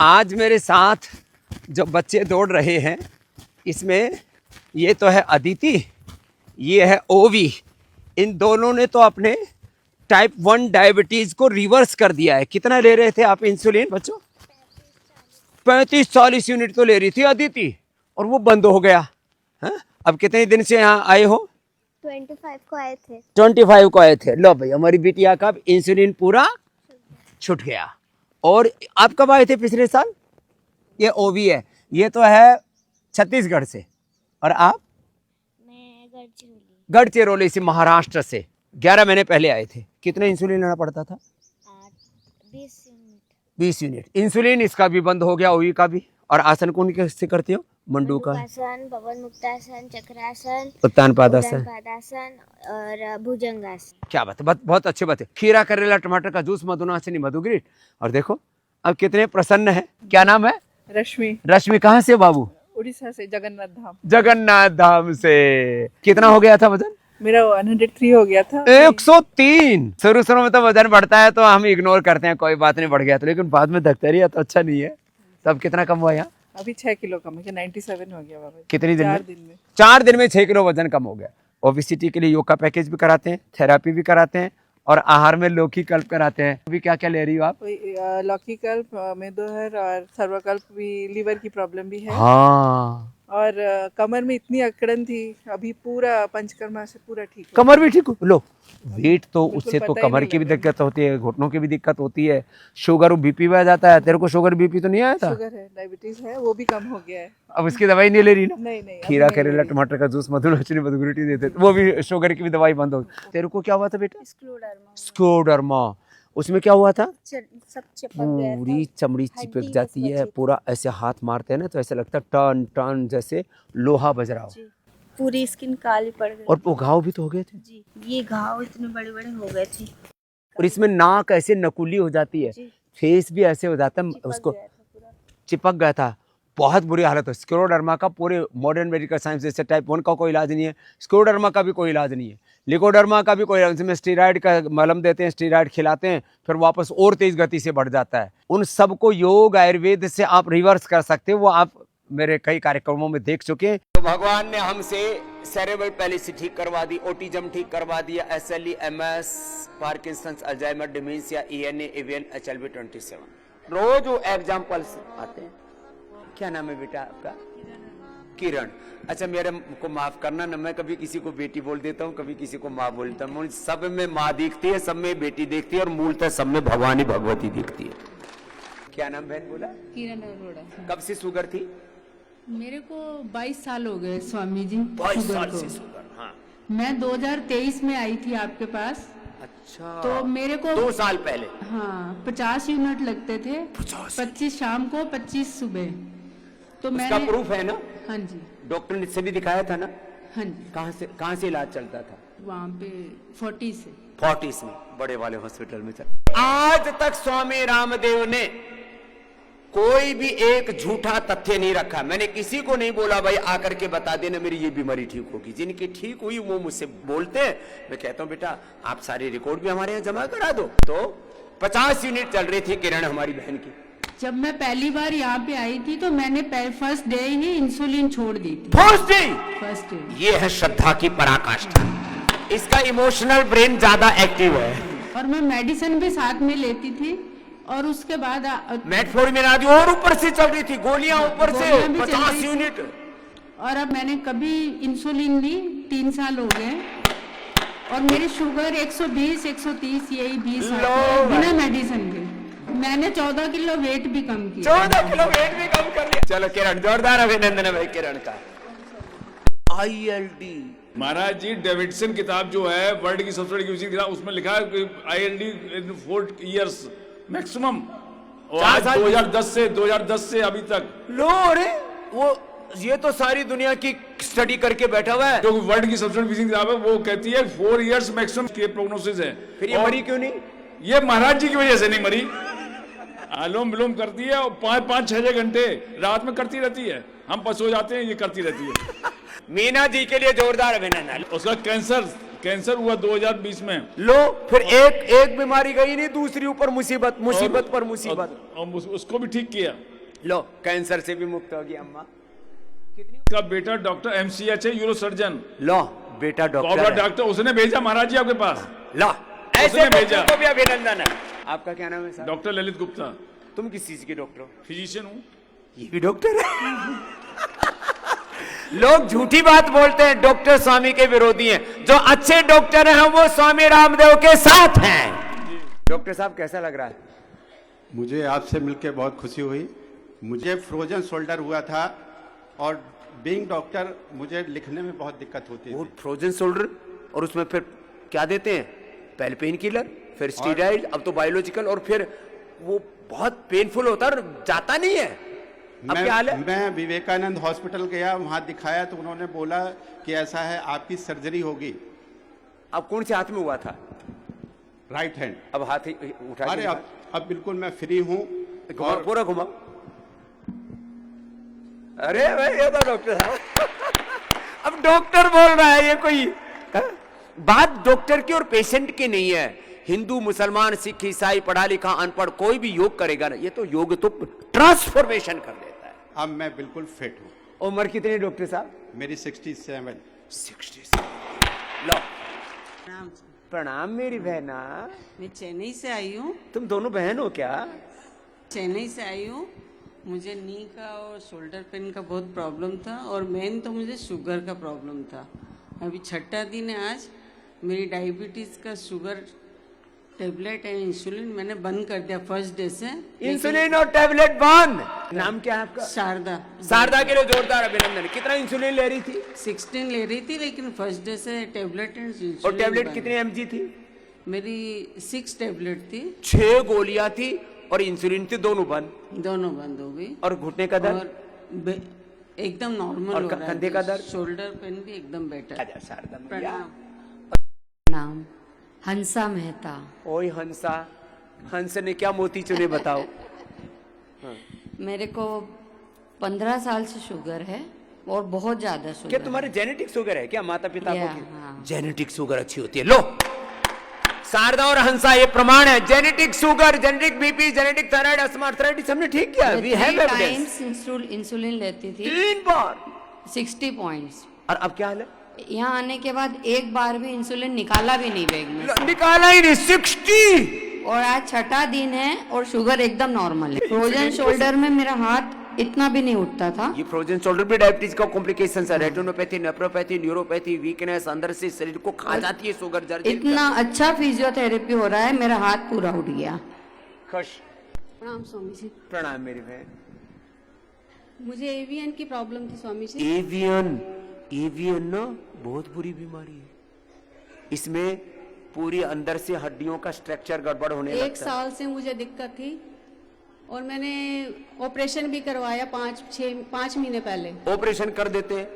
आज मेरे साथ जो बच्चे दौड़ रहे हैं, इसमें ये तो है अदिति, ये है ओवी। इन दोनों ने तो अपने टाइप 1 डायबिटीज़ को रिवर्स कर दिया है। कितना ले रहे थे आप इंसुलिन बच्चों? 35-40 यूनिट तो ले रही थी अदिति, और वो बंद हो गया। हाँ? अब कितने दिन से यहाँ आए हो? 25 को आए थे। 25 को आए थे। लो भाई, हमारी बिटिया का इंसुलिन पूरा छूट गया। और आप कब आए थे पिछले साल? ये ओवी है, ये तो है छत्तीसगढ़ से। और आप? मैं गढ़चिरौली से, महाराष्ट्र से। 11 महीने पहले आए थे। कितने इंसुलिन लेना पड़ता था? 20 यूनिट इंसुलिन। इसका भी बंद हो गया, ओवी का भी। और आसन कौन कैसे करते हो? मंडूका आसन, पवन मुक्तासन, चक्रासन, उत्तान पादासन और भुजंगासन। क्या बात है, बहुत अच्छे बात है। खीरा, करेला, टमाटर का जूस, मधुनाशनी, मधुग्रीट। और देखो अब कितने प्रसन्न है। क्या नाम है? रश्मि। रश्मि कहाँ से बाबू? उड़ीसा से, जगन्नाथ धाम। जगन्नाथ धाम से। कितना हो गया था वजन? मेरा 103 हो गया था। 103। शुरू में तो वजन बढ़ता है तो हम इग्नोर करते हैं, कोई बात नहीं, बढ़ गया तो, लेकिन बाद में धकता रही तो अच्छा नहीं है। तब कितना कम हुआ यहाँ? अभी 6 किलो कम है, 97 हो गया बाबा। कितनी दिन 4 में? दिन में 4 दिन में 6 किलो वजन कम हो गया। ओबेसिटी के लिए योग का पैकेज भी कराते हैं, थेरापी भी कराते हैं, और आहार में लौकी कल्प कराते हैं। अभी क्या क्या ले रही हो आप? लौकी कल्प, मेदोहर और सर्वकल्प भी, लीवर की प्रॉब्लम भी है। हाँ, और कमर में इतनी अकड़न थी, अभी पूरा पंचकर्मा से पूरा ठीक हो। कमर भी ठीक हो। लो, वेट तो बिल्कुल उससे तो पता ही कमर नहीं की भी लग रहा। दिक्कत होती है, घुटनों की भी दिक्कत होती है, शुगर बीपी भी आ जाता है। तेरे को शुगर बीपी तो नहीं आया था? शुगर है, डायबिटीज है, वो भी कम हो गया है। अब उसकी दवाई नहीं ले रही ना? नहीं नहीं, अभी खीरा, नहीं ले करेला, रही। टमाटर का जूस, मधुनाशनी, मधुग्रीटी देते थे, वो भी शुगर की भी दवाई बंद हो गई। तेरे को क्या हुआ था बेटा? स्क्लेरोडर्मा। उसमें क्या हुआ था? सब चिपक गया था। पूरी चमड़ी चिपक हड्डी जाती बस है, बची। पूरा ऐसे हाथ मारते हैं ना तो ऐसा लगता है टन टन जैसे लोहा बज रहा हो। जी, पूरी स्किन काली पड़ गई। और वो घाव भी तो हो गए थे। जी, ये घाव इतने बड़े बड़े हो गए थे। और इसमें नाक ऐसे नकुली हो जाती है, जी, फेस भी ऐसे हो जाता है, चिपक उसको गया था पूरा। चिपक गया था। बहुत बुरी हालत है। स्क्लेरोडर्मा का पूरे मॉडर्न मेडिकल साइंस जैसे टाइप 1 का कोई इलाज नहीं है, स्क्लेरोडर्मा का भी कोई इलाज नहीं है, लिकोडर्मा का भी कोई इलाज। उसमें स्टीरॉयड का मलहम देते हैं, स्टीरॉयड खिलाते हैं, फिर वापस और तेज गति से बढ़ जाता है। उन सबको योग आयुर्वेद से आप रिवर्स कर सकते हो। वो आप मेरे कई कार्यक्रमों में देख चुके हैं। तो भगवान ने हमसे सेरेब्रल पैलिसी ठीक करवा दी, ऑटिज्म ठीक करवा दिया, SLE, MS, Parkinson's, Alzheimer, dementia, ENA, AVN, HLB 27। रोज वो एग्जाम्पल्स आते हैं। क्या नाम है बेटा आपका? किरण। अच्छा, मेरे को माफ करना ना, मैं कभी किसी को बेटी बोल देता हूँ, कभी किसी को माँ बोलता हूँ। सब में माँ दिखती है, सब में बेटी दिखती है, और मूलतः सब में भवानी भगवती दिखती है। क्या नाम बहन बोला? किरण अरोड़ा। कब से शुगर थी? मेरे को 22 साल हो गए स्वामी जी। 22 शुगर साल को। से शुगर। हाँ, मैं 2023 में आई थी आपके पास। अच्छा। तो मेरे को 2 साल पहले। हाँ, 50 यूनिट लगते थे। 25 शाम को, 25 सुबह। तो उसका मैंने, प्रूफ है ना? हाँ जी, डॉक्टर ने से भी दिखाया था ना? हाँ जी, कहाँ से इलाज चलता था? वहाँ पे 40 से। 40 में बड़े वाले हॉस्पिटल में चल। आज तक स्वामी रामदेव ने कोई भी एक झूठा तथ्य नहीं रखा। मैंने किसी को नहीं बोला भाई आकर के बता देना मेरी ये बीमारी ठीक होगी। जिनकी ठीक हुई वो मुझसे बोलते हैं, मैं कहता हूं बेटा आप सारी रिकॉर्ड भी हमारे यहाँ जमा करा दो। तो 50 यूनिट चल रही थी किरण हमारी बहन की। जब मैं पहली बार यहाँ पे आई थी तो मैंने फर्स्ट डे ही इंसुलिन छोड़ दी थी। First day. First day. ये है श्रद्धा की पराकाष्ठा। इसका इमोशनल ब्रेन ज्यादा एक्टिव है। और मैं मेडिसिन भी साथ में लेती थी। और उसके बाद मेटफॉर्मिन आदि और ऊपर से चल रही थी, गोलियां ऊपर से गोलियां भी चल 50 रही थी। यूनिट। और अब मैंने कभी इंसुलिन ली, 3 साल हो गए। और मेरी शुगर 120, 130 यही 20 बिना मेडिसिन के। मैंने 14 किलो वेट भी कम किया। 14 किलो वेट भी कम कर लिया। चलो किरण, जोरदार अभिनंदन है भाई किरण का। ILD महाराज जी, डेविडसन किताब जो है वर्ल्ड की सबसे बड़ी यूजिंग किताब, उसमें लिखा है कि ILD इन 4 इयर्स मैक्सिमम। और आज 2010 से अभी तक लो। अरे वो ये तो सारी दुनिया की स्टडी करके बैठा हुआ है। जो वर्ल्ड की सबसे बड़ी यूजिंग किताब है वो कहती है 4 इयर्स मैक्सिमम के प्रोग्नोसिस है। फिर ये मरी क्यों नहीं? ये महाराज जी की वजह से नहीं मरी। अनुलोम विलोम करती है और 5-6 घंटे रात में करती रहती है। हम पसो जाते हैं, ये करती रहती है। मीना जी के लिए जोरदार अभिनंदन। उसका कैंसर हुआ 2020 में। लो, फिर एक बीमारी गई नहीं, दूसरी ऊपर मुसीबत पर मुसीबत। और उसको भी ठीक किया। लो कैंसर से भी मुक्त होगी अम्मा। का बेटा डॉक्टर एमसीएच है, यूरो सर्जन। लो बेटा डॉक्टर कॉर्पोरेट है। डॉक्टर, उसने भेजा महाराज जी आपके पास। लो ऐसे उसने भेजा। डॉक्टर को भी अभिनंदन है। आपका क्या नाम है साहब? डॉक्टर ललित गुप्ता, तुम किस चीज के डॉक्टर हो? फिजिशियन हूँ। ये भी डॉक्टर है। लोग झूठी बात बोलते हैं, डॉक्टर स्वामी के विरोधी हैं। जो अच्छे डॉक्टर हैं वो स्वामी रामदेव के साथ हैं। डॉक्टर साहब कैसा लग रहा है? मुझे आपसे मिलकर बहुत खुशी हुई। मुझे फ्रोजन शोल्डर हुआ था और बीइंग डॉक्टर मुझे लिखने में बहुत दिक्कत होती वो थी। फ्रोजन शोल्डर, और उसमें फिर क्या देते हैं? पहले पेन किलर, फिर स्टीरॉइड, अब तो बायोलॉजिकल, और फिर वो बहुत पेनफुल होता है और जाता नहीं है। अब क्या हाल है? मैं विवेकानंद हॉस्पिटल गया, वहां दिखाया तो उन्होंने बोला कि ऐसा है, आपकी सर्जरी होगी। अब कौन से हाथ में हुआ था? Right hand. अब हाथ ही उठा अरे अब बिल्कुल मैं फ्री हूँ। घुमा, पूरा घुमा। अरे भाई ये तो डॉक्टर साहब। अब डॉक्टर बोल रहा है, ये कोई है? बात डॉक्टर की और पेशेंट की नहीं है। हिंदू, मुसलमान, सिख, ईसाई, पढ़ा लिखा, अनपढ़, कोई भी योग करेगा ना, ये तो योग तो ट्रांसफॉर्मेशन कर देता है। अब मैं बिल्कुल फिट हूँ। उम्र कितनी डॉक्टर साहब? मेरी 67। 60। लो प्रणाम मेरी बहना। मैं चेन्नई से आई हूँ। तुम दोनों बहन हो क्या? चेन्नई से आई हूँ। मुझे नी का और शोल्डर पेन का बहुत प्रॉब्लम था और मेन तो मुझे शुगर का प्रॉब्लम था। अभी 6ठा दिन है आज। मेरी डायबिटीज़ का शुगर टेबलेट है, इंसुलिन मैंने बंद कर दिया फर्स्ट डे से। इंसुलिन और टेबलेट बंद। नाम क्या है आपका? शारदा। शारदा के लिए जोरदार अभिनंदन। कितना इंसुलिन ले रही थी? 16 ले रही थी, लेकिन फर्स्ट डे से टेबलेट एंड इंसुलिन। और टेबलेट कितने एमजी थी? मेरी 6 टेबलेट थी। 6 गोलियां थी और इंसुलिन थी, दोनों बंद। दोनों बंद हो गई। और घुटने का दर्द? और एकदम नॉर्मल और हो रहा है। कंधे का दर्द? शोल्डर पेन भी एकदम बेटर। आजा शारदा मैया। प्रणाम। नाम हंसा मेहता। ओए हंसा, हंस ने क्या मोती चुने बताओ। मेरे को 15 साल से शुगर है और बहुत ज्यादा शुगर क्या तुम्हारे जेनेटिक शुगर है क्या? माता पिता या, को हाँ। जेनेटिक शुगर अच्छी होती है। लो शारदा और हंसा ये प्रमाण है। Genetic sugar, genetic BP, genetic thyroid, asthma, arthritis हमने ठीक किया। We have evidence. इंसुलिन लेती थी 3 बार 60 पॉइंट्स। और अब क्या हाल है? यहाँ आने के बाद एक बार भी इंसुलिन निकाला भी नहीं बैग में से। निकाला ही नहीं। 60। और आज 6ठा दिन है और शुगर एकदम नॉर्मल है। फ्रोजन शोल्डर में मेरा हाथ इतना भी नहीं उठता था। ये फ्रोजन शोल्डर भी डायबिटीज का कॉम्प्लिकेशन है। रेटिनोपैथी, नेफ्रोपैथी, न्यूरोपैथी, वीकनेस, अंदर से शरीर को खा जाती है शुगर। जर्जर इतना अच्छा फिजियोथेरेपी हो रहा है, मेरा हाथ पूरा उठ गया। खुश। प्रणाम स्वामी जी। प्रणाम मेरी बहन। मुझे एवियन की प्रॉब्लम थी स्वामी जी। एवियन, एवियन ना बहुत बुरी बीमारी है। इसमें पूरी अंदर से हड्डियों का स्ट्रक्चर गड़बड़ होने लगता है। 1 साल से मुझे दिक्कत थी और मैंने ऑपरेशन भी करवाया 5 महीने पहले। ऑपरेशन कर देते हैं।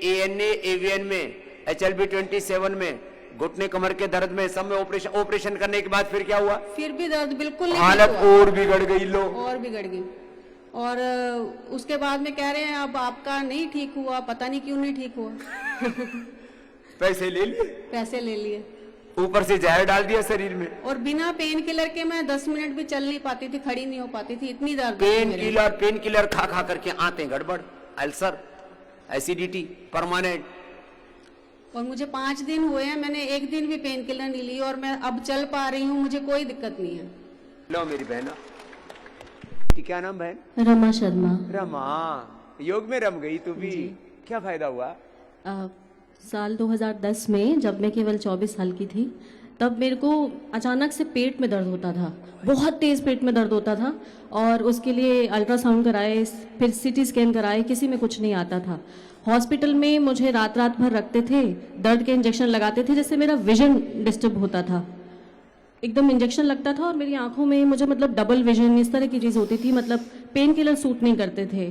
ANA एवियन में, HLB27 में, घुटने कमर के दर्द में, सब में ऑपरेशन करने के बाद फिर क्या हुआ? फिर भी दर्द बिल्कुल नहीं हालत ठीक हुआ। और बिगड़ गई। लो और बिगड़ गई। और उसके बाद में कह रहे हैं अब आपका नहीं ठीक हुआ, पता नहीं क्यों नहीं ठीक हुआ। पैसे ले लिए, पैसे ले लिए, ऊपर से जहर डाल दिया शरीर में। और बिना पेन किलर के मैं 10 मिनट भी चल नहीं पाती थी, खड़ी नहीं हो पाती थी, इतनी दर्द थी मेरे। पेन किलर खा खा करके आते गड़बड़, अल्सर, एसिडिटी परमानेंट। और मुझे 5 दिन हुए हैं, मैंने एक दिन भी पेन किलर नहीं ली और मैं अब चल पा रही हूँ, मुझे कोई दिक्कत नहीं है। लो मेरी बहना, क्या नाम बहन? रमा शर्मा। रमा, योग में रम गई तू भी। क्या फायदा हुआ? साल 2010 में जब मैं केवल 24 साल की थी, तब मेरे को अचानक से पेट में दर्द होता था, बहुत तेज पेट में दर्द होता था। और उसके लिए अल्ट्रासाउंड कराए, फिर CT स्कैन कराए, किसी में कुछ नहीं आता था। हॉस्पिटल में मुझे रात भर रखते थे, दर्द के इंजेक्शन लगाते थे, जिससे मेरा विजन डिस्टर्ब होता था। एकदम इंजेक्शन लगता था और मेरी आंखों में मुझे मतलब डबल विजन, इस तरह की चीज़ होती थी। मतलब पेन किलर सूट नहीं करते थे।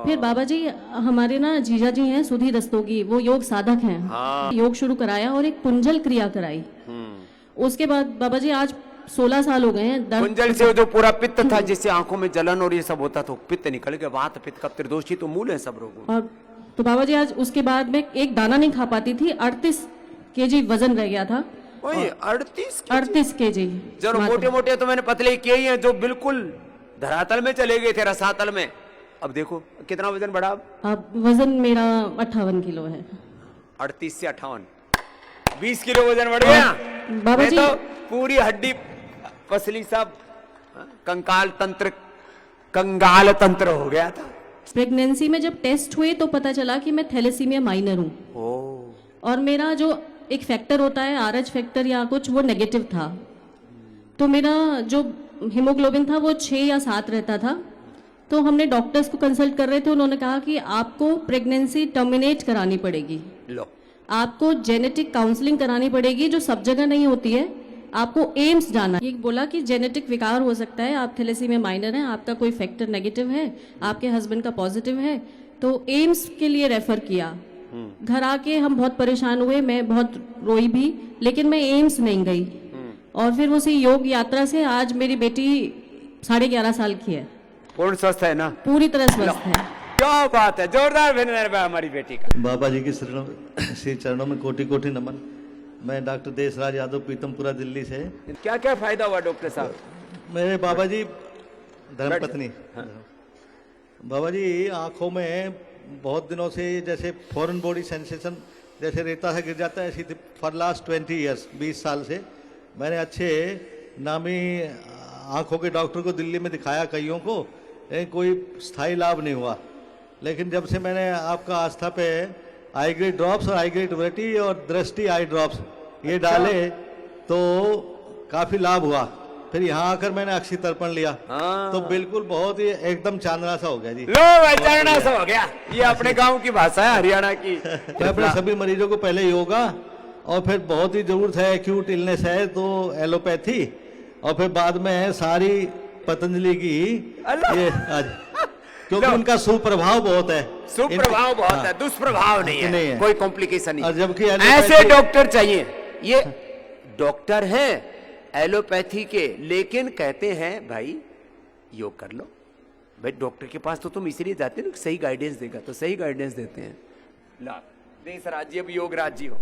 फिर बाबा जी, हमारे ना जीजा जी हैं सुधी रस्तोगी, वो योग साधक हैं। योग शुरू कराया और एक कुंजल क्रिया कराई। उसके बाद बाबा जी आज 16 साल हो गए हैं। कुंजल से जो पूरा पित्त था, जिससे आंखों में जलन और ये सब होता था, पित्त निकल गया। वात पित्त का त्रिदोषी तो मूल है सब रोगों। और तो बाबा जी आज उसके बाद मैं एक दाना नहीं खा पाती थी। 38 kg वजन रह गया था। 38 kg जो मोटे मोटे तो मैंने पतले किए ही हैं, जो बिल्कुल धरातल में चले गए थे, रसातल में। अब देखो कितना वजन बढ़ा। अब वजन मेरा 58 किलो है। 38 से 58, 20 किलो वजन बढ़ गया। बाबा मैं जी तो पूरी हड्डी पसली सब कंकाल तंत्र हो गया था। प्रेगनेंसी में जब टेस्ट हुए तो पता चला कि मैं थैलेसीमिया माइनर हूँ, और मेरा जो एक फैक्टर होता है RH फैक्टर या कुछ, वो नेगेटिव था। तो मेरा जो हीमोग्लोबिन था वो 6 या 7 रहता था। तो हमने डॉक्टर्स को कंसल्ट कर रहे थे, उन्होंने कहा कि आपको प्रेगनेंसी टर्मिनेट करानी पड़ेगी, लो आपको जेनेटिक काउंसलिंग करानी पड़ेगी, जो सब जगह नहीं होती है, आपको एम्स जाना। ये बोला कि जेनेटिक विकार हो सकता है, आप थैलेसीमिया माइनर हैं, आपका कोई फैक्टर नेगेटिव है, आपके हस्बैंड का पॉजिटिव है, तो एम्स के लिए रेफर किया। घर आके हम बहुत परेशान हुए, मैं बहुत रोई भी, लेकिन मैं एम्स नहीं गई। और फिर उसी योग यात्रा से आज मेरी बेटी 11.5 साल की है, पूर्ण स्वस्थ है ना, पूरी तरह स्वस्थ है। क्या बात है, जोरदार अभिनंदन हमारी बेटी का। बाबा जी के श्री चरणों में कोटि कोटि नमन। मैं डॉक्टर देशराज यादव, पीतमपुरा, दिल्ली से। क्या क्या फायदा हुआ डॉक्टर साहब? मेरे बाबा जी धर्मपत्नी, बाबा जी आंखों में बहुत दिनों से जैसे फॉरेन बॉडी सेंसेशन जैसे रेता से गिर जाता है, ऐसी फॉर लास्ट 20 ईयर्स, 20 साल से। मैंने अच्छे नामी आंखों के डॉक्टर को दिल्ली में दिखाया, कईयों को, लेकिन कोई स्थायी लाभ नहीं हुआ। लेकिन जब से मैंने आपका आस्था पे आई ग्रेड ड्रॉप्स और आई ग्रेड वेटी और दृष्टि आई ड्रॉप्स ये डाले तो काफी लाभ हुआ। फिर यहाँ आकर मैंने अक्षी तर्पण लिया, तो बिल्कुल बहुत ही एकदम चांदना सा हो गया जी। लो भाई, चांदना सा हो गया, ये अपने गांव की भाषा है, हरियाणा की। मैं अपने सभी मरीजों को पहले योगा, और फिर बहुत ही जरूरत है, एक्यूट इलनेस है तो एलोपैथी, और फिर बाद में सारी पतंजलि की ये आज, क्योंकि उनका सुप्रभाव बहुत है। सुप्रभाव बहुत है, दुष्प्रभाव नहीं है, कोई कॉम्प्लिकेशन और नहीं। जबकि ऐसे डॉक्टर चाहिए। ये डॉक्टर हैं एलोपैथी के, लेकिन कहते हैं भाई योग कर लो। भाई डॉक्टर के पास तो तुम इसलिए जाते हो ना, सही गाइडेंस देगा, तो सही गाइडेंस देते हैं। देश राज्य अब योग राज्य हो।